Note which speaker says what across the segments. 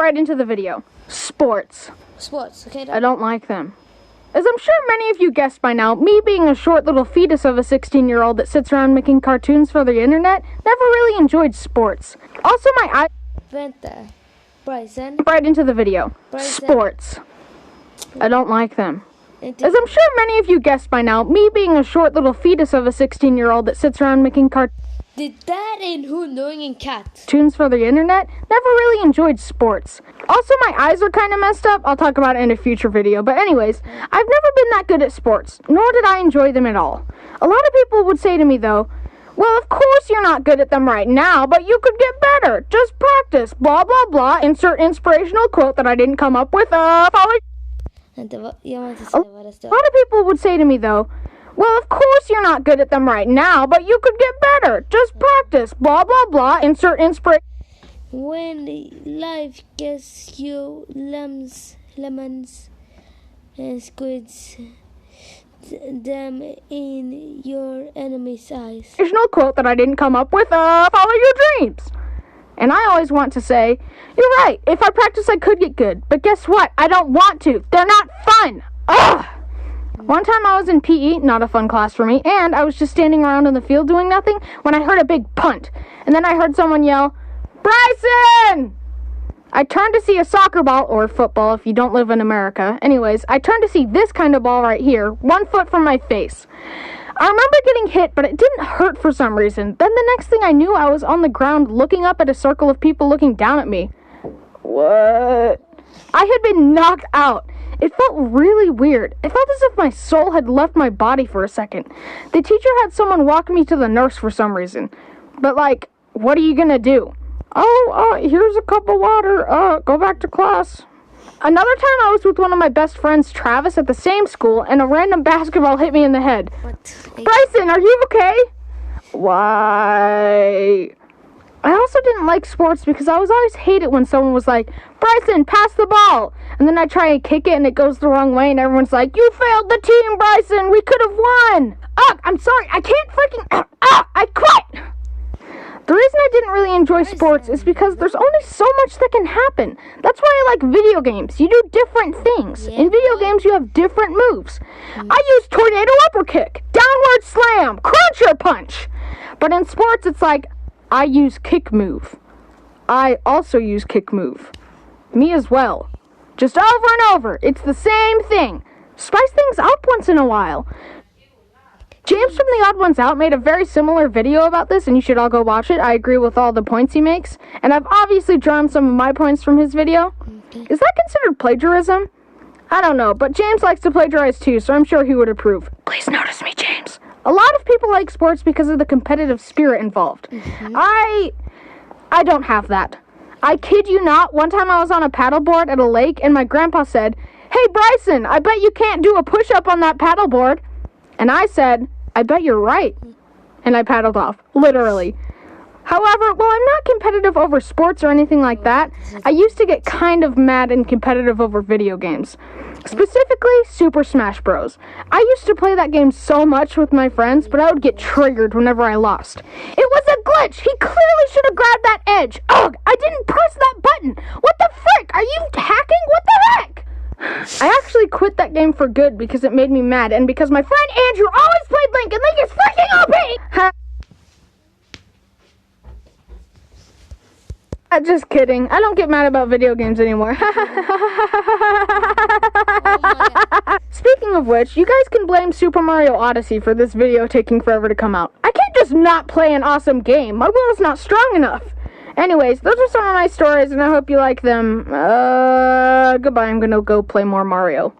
Speaker 1: right into the video. Sports.
Speaker 2: Sports, okay.
Speaker 1: I don't like them. As I'm sure many of you guessed by now, me being a short little fetus of a 16-year-old that sits around making cartoons for the internet, never really enjoyed sports. Also, my eyes...
Speaker 2: Vänta. Bryson.
Speaker 1: Right into the video.
Speaker 2: Bryson.
Speaker 1: Sports. I don't like them.
Speaker 2: Inte-
Speaker 1: As I'm sure many of you guessed by now, me being a short little fetus of a 16-year-old that sits around making
Speaker 2: Det där är en hund och ingen katt.
Speaker 1: cartoons for the internet, never really enjoyed sports. Also, my eyes are kind of messed up. I'll talk about it in a future video. But anyways, I've never been that good at sports, nor did I enjoy them at all. A lot of people would say to me, though, well, of course you're not good at them right now, but you could get better. Just practice. Blah, blah, blah. Insert inspirational quote that I didn't come up with.
Speaker 2: Vänta, jag måste se vad det
Speaker 1: A
Speaker 2: står.
Speaker 1: lot of people would say to me, though, well, of course you're not good at them right now, but you could get better. Just practice. Blah, blah, blah. Insert inspiration.
Speaker 2: When life gives you lemons and squids them in your enemy's eyes.
Speaker 1: Inspirational quote that I didn't come up with. Follow your dreams. And I always want to say, you're right. If I practice, I could get good. But guess what? I don't want to. They're not fun. Ugh. One time I was in PE, not a fun class for me, and I was just standing around in the field doing nothing when I heard a big punt. And then I heard someone yell, Bryson! I turned to see a soccer ball, or football if you don't live in America. Anyways, I turned to see this kind of ball right here, 1 foot from my face. I remember getting hit, but it didn't hurt for some reason. Then the next thing I knew, I was on the ground looking up at a circle of people looking down at me. What? I had been knocked out. It felt really weird. It felt as if my soul had left my body for a second. The teacher had someone walk me to the nurse for some reason. But like, what are you gonna do? Here's a cup of water. Go back to class. Another time I was with one of my best friends, Travis, at the same school, and a random basketball hit me in the head.
Speaker 2: What?
Speaker 1: Bryson, are you okay? Why? I also didn't like sports because I was always hated when someone was like, Bryson, pass the ball. And then I try and kick it and it goes the wrong way and everyone's like, you failed the team, Bryson. We could have won. I'm sorry. I can't freaking... I quit. The reason I didn't really enjoy sports is because there's only so much that can happen. That's why I like video games. You do different things. In video games, you have different moves. I use tornado upper kick, downward slam, cruncher punch. But in sports, it's like, I use kick move. I also use kick move. Me as well. Just over and over. It's the same thing. Spice things up once in a while. James from The Odd Ones Out made a very similar video about this, and you should all go watch it. I agree with all the points he makes, and I've obviously drawn some of my points from his video.
Speaker 2: Okay.
Speaker 1: Is that considered plagiarism? I don't know, but James likes to plagiarize too, so I'm sure he would approve. Please notice me, James. A lot of people like sports because of the competitive spirit involved. I don't have that. I kid you not, one time I was on a paddleboard at a lake, and my grandpa said, Hey, Bryson, I bet you can't do a push-up on that paddleboard. And I said, I bet you're right. And I paddled off, literally. However, while I'm not competitive over sports or anything like that, I used to get kind of mad and competitive over video games. Specifically, Super Smash Bros. I used to play that game so much with my friends, but I would get triggered whenever I lost. It was a glitch! He clearly should have grabbed that edge! Ugh! I didn't press that button! What the frick? Are you hacking? What the heck? I actually quit that game for good because it made me mad, and because my friend Andrew always played Link, and Link is freaking OP! Just kidding. I don't get mad about video games anymore. Speaking of which, you guys can blame Super Mario Odyssey for this video taking forever to come out. I can't just not play an awesome game. My will is not strong enough. Anyways, those are some of my stories, and I hope you like them. Goodbye. I'm gonna go play more Mario.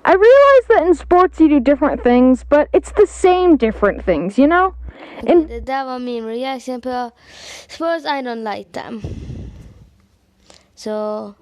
Speaker 1: I realize that in sports you do different things, but it's the same different things, you know?
Speaker 2: Det där var min reaction på sports. I don't like them. So